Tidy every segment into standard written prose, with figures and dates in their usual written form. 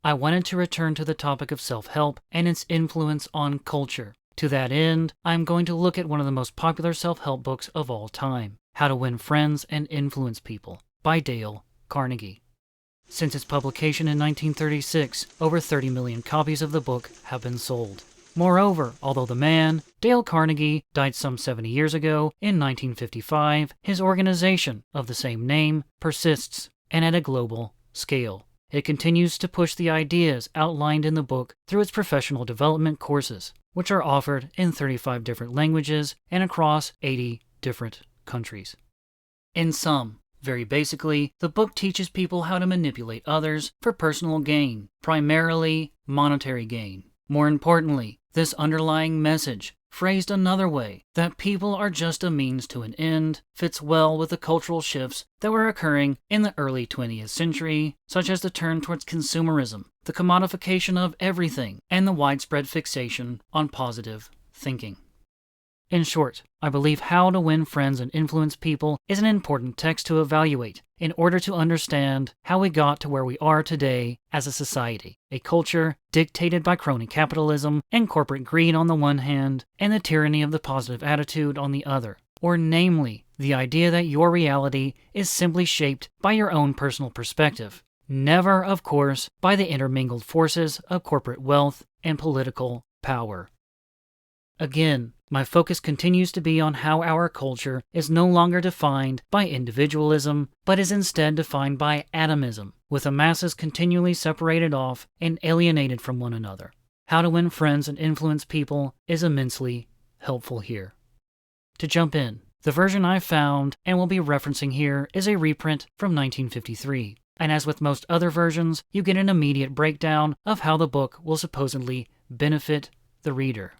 I wanted to return to the topic of self-help and its influence on culture. To that end, I'm going to look at one of the most popular self-help books of all time, How to Win Friends and Influence People, by Dale Carnegie. Since its publication in 1936, over 30 million copies of the book have been sold. Moreover, although the man, Dale Carnegie, died some 70 years ago in 1955, his organization of the same name persists, and at a global scale. It continues to push the ideas outlined in the book through its professional development courses, which are offered in 35 different languages and across 80 different countries. In sum, very basically, the book teaches people how to manipulate others for personal gain, primarily monetary gain. More importantly, this underlying message, phrased another way, that people are just a means to an end, fits well with the cultural shifts that were occurring in the early 20th century, such as the turn towards consumerism, the commodification of everything, and the widespread fixation on positive thinking. In short, I believe How to Win Friends and Influence People is an important text to evaluate in order to understand how we got to where we are today as a society, a culture dictated by crony capitalism and corporate greed on the one hand, and the tyranny of the positive attitude on the other, or namely, the idea that your reality is simply shaped by your own personal perspective, never, of course, by the intermingled forces of corporate wealth and political power. Again, my focus continues to be on how our culture is no longer defined by individualism, but is instead defined by atomism, with the masses continually separated off and alienated from one another. How to Win Friends and Influence People is immensely helpful here. To jump in, the version I found and will be referencing here is a reprint from 1953, and as with most other versions, you get an immediate breakdown of how the book will supposedly benefit the reader.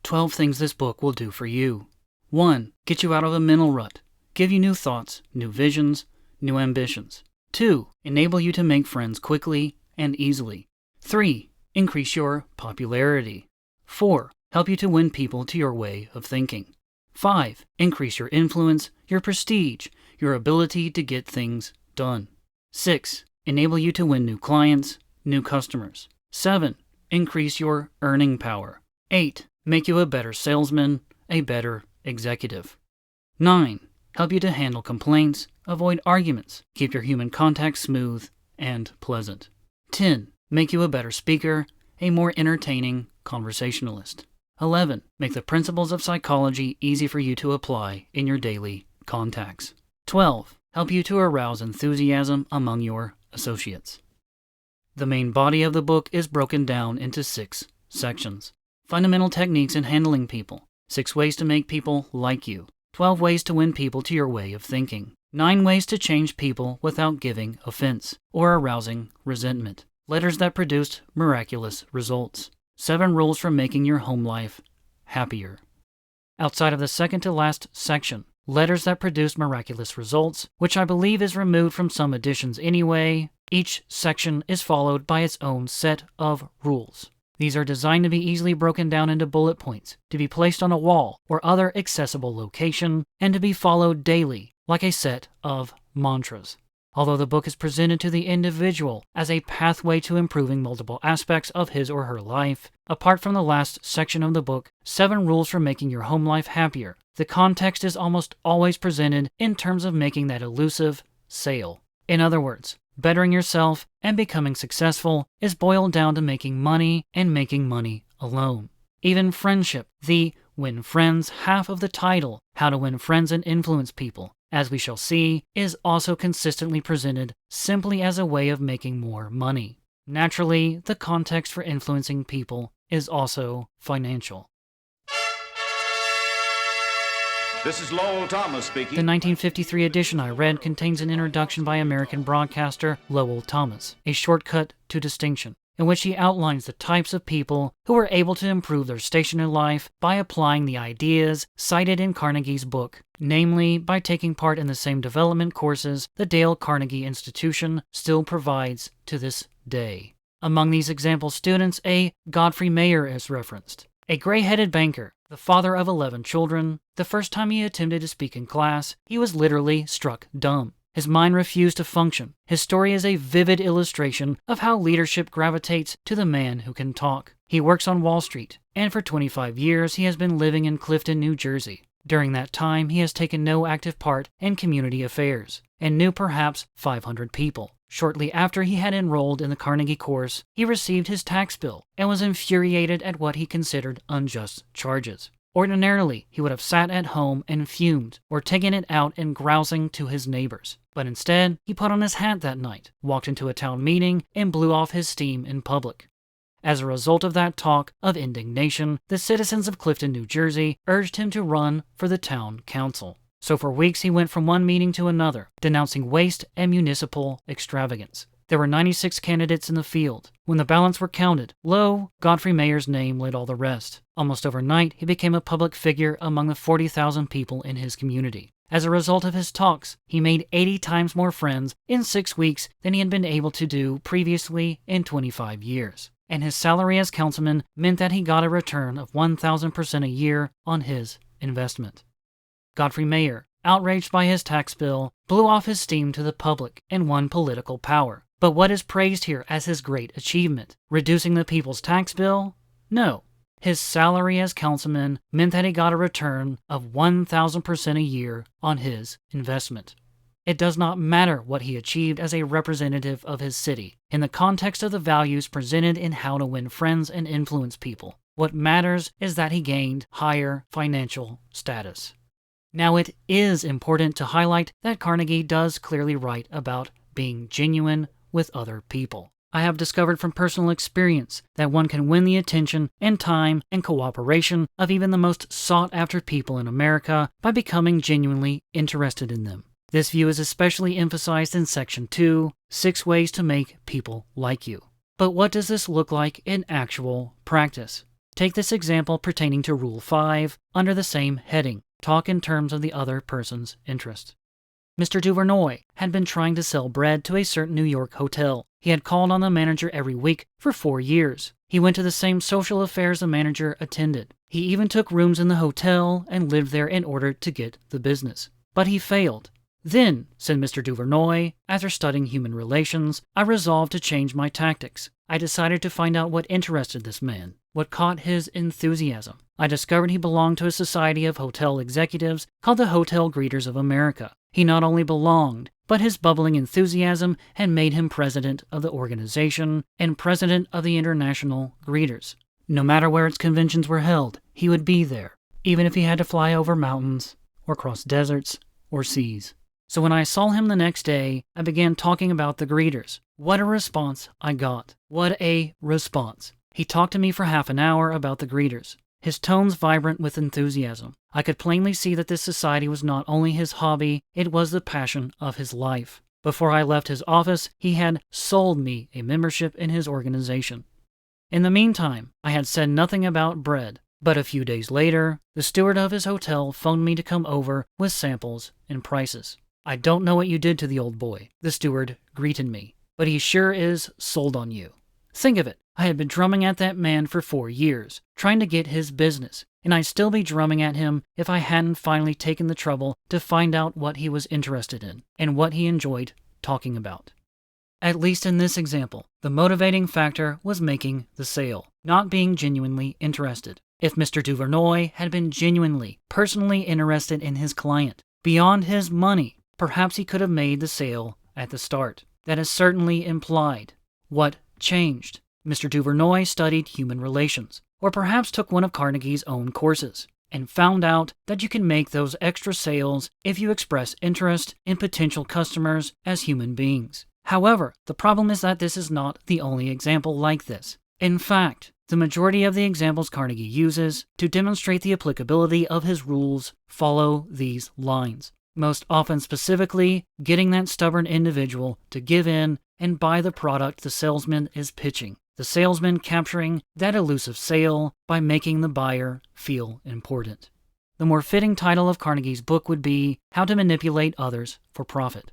12 things this book will do for you. 1. Get you out of a mental rut. Give you new thoughts, new visions, new ambitions. 2. Enable you to make friends quickly and easily. 3. Increase your popularity. 4. Help you to win people to your way of thinking. 5. Increase your influence, your prestige, your ability to get things done. 6. Enable you to win new clients, new customers. 7. Increase your earning power. 8. Make you a better salesman, a better executive. 9. Help you to handle complaints, avoid arguments, keep your human contact smooth and pleasant. 10. Make you a better speaker, a more entertaining conversationalist. 11. Make the principles of psychology easy for you to apply in your daily contacts. 12. Help you to arouse enthusiasm among your associates. The main body of the book is broken down into 6 sections. Fundamental techniques in handling people. 6 ways to make people like you. 12 ways to win people to your way of thinking. 9 ways to change people without giving offense or arousing resentment. Letters that produced miraculous results. 7 rules for making your home life happier. Outside of the second to last section, letters that produced miraculous results, which I believe is removed from some editions anyway, each section is followed by its own set of rules. These are designed to be easily broken down into bullet points, to be placed on a wall or other accessible location, and to be followed daily, like a set of mantras. Although the book is presented to the individual as a pathway to improving multiple aspects of his or her life, apart from the last section of the book, 7 rules for making your home life happier, the context is almost always presented in terms of making that elusive sale. In other words, bettering yourself and becoming successful is boiled down to making money and making money alone. Even friendship, the Win Friends half of the title, How to Win Friends and Influence People, as we shall see, is also consistently presented simply as a way of making more money. Naturally, the context for influencing people is also financial. This is Lowell Thomas speaking. The 1953 edition I read contains an introduction by American broadcaster Lowell Thomas, a shortcut to distinction, in which he outlines the types of people who were able to improve their station in life by applying the ideas cited in Carnegie's book, namely by taking part in the same development courses the Dale Carnegie Institution still provides to this day. Among these example students, a Godfrey Mayer is referenced, a gray-headed banker, the father of 11 children. The first time he attempted to speak in class, he was literally struck dumb. His mind refused to function. His story is a vivid illustration of how leadership gravitates to the man who can talk. He works on Wall Street, and for 25 years he has been living in Clifton, New Jersey. During that time, he has taken no active part in community affairs, and knew perhaps 500 people. Shortly after he had enrolled in the Carnegie course, he received his tax bill and was infuriated at what he considered unjust charges. Ordinarily, he would have sat at home and fumed, or taken it out in grousing to his neighbors. But instead, he put on his hat that night, walked into a town meeting, and blew off his steam in public. As a result of that talk of indignation, the citizens of Clifton, New Jersey, urged him to run for the town council. So for weeks he went from one meeting to another, denouncing waste and municipal extravagance. There were 96 candidates in the field. When the ballots were counted, lo, Godfrey Mayer's name led all the rest. Almost overnight, he became a public figure among the 40,000 people in his community. As a result of his talks, he made 80 times more friends in 6 weeks than he had been able to do previously in 25 years. And his salary as councilman meant that he got a return of 1,000% a year on his investment. Godfrey Mayer, outraged by his tax bill, blew off his steam to the public and won political power. But what is praised here as his great achievement? Reducing the people's tax bill? No. His salary as councilman meant that he got a return of 1,000% a year on his investment. It does not matter what he achieved as a representative of his city, in the context of the values presented in how to win friends and influence people. What matters is that he gained higher financial status. Now, it is important to highlight that Carnegie does clearly write about being genuine with other people. I have discovered from personal experience that one can win the attention and time and cooperation of even the most sought-after people in America by becoming genuinely interested in them. This view is especially emphasized in Section 2, 6 Ways to Make People Like You. But what does this look like in actual practice? Take this example pertaining to Rule 5 under the same heading. Talk in terms of the other person's interest. Mr. Duvernoy had been trying to sell bread to a certain New York hotel. He had called on the manager every week for 4 years. He went to the same social affairs the manager attended. He even took rooms in the hotel and lived there in order to get the business. But he failed. Then, said Mr. Duvernoy, after studying human relations, I resolved to change my tactics. I decided to find out what interested this man, what caught his enthusiasm. I discovered he belonged to a society of hotel executives called the Hotel Greeters of America. He not only belonged, but his bubbling enthusiasm had made him president of the organization and president of the International Greeters. No matter where its conventions were held, he would be there, even if he had to fly over mountains or cross deserts or seas. So when I saw him the next day, I began talking about the greeters. What a response I got. What a response. He talked to me for half an hour about the greeters, his tones vibrant with enthusiasm. I could plainly see that this society was not only his hobby, it was the passion of his life. Before I left his office, he had sold me a membership in his organization. In the meantime, I had said nothing about bread, but a few days later, the steward of his hotel phoned me to come over with samples and prices. I don't know what you did to the old boy, the steward greeted me, but he sure is sold on you. Think of it, I had been drumming at that man for 4 years, trying to get his business, and I'd still be drumming at him if I hadn't finally taken the trouble to find out what he was interested in, and what he enjoyed talking about. At least in this example, the motivating factor was making the sale, not being genuinely interested. If Mr. Duvernoy had been genuinely, personally interested in his client, beyond his money, perhaps he could have made the sale at the start. That is certainly implied. What changed? Mr. Duvernoy studied human relations, or perhaps took one of Carnegie's own courses, and found out that you can make those extra sales if you express interest in potential customers as human beings. However, the problem is that this is not the only example like this. In fact, the majority of the examples Carnegie uses to demonstrate the applicability of his rules follow these lines. Most often specifically, getting that stubborn individual to give in and buy the product the salesman is pitching. The salesman capturing that elusive sale by making the buyer feel important. The more fitting title of Carnegie's book would be How to Manipulate Others for Profit.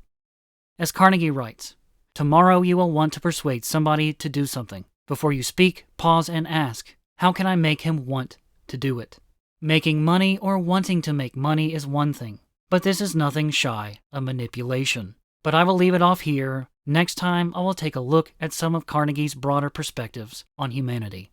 As Carnegie writes, tomorrow you will want to persuade somebody to do something. Before you speak, pause and ask, how can I make him want to do it? Making money or wanting to make money is one thing, but this is nothing shy of manipulation. But I will leave it off here. Next time, I will take a look at some of Carnegie's broader perspectives on humanity.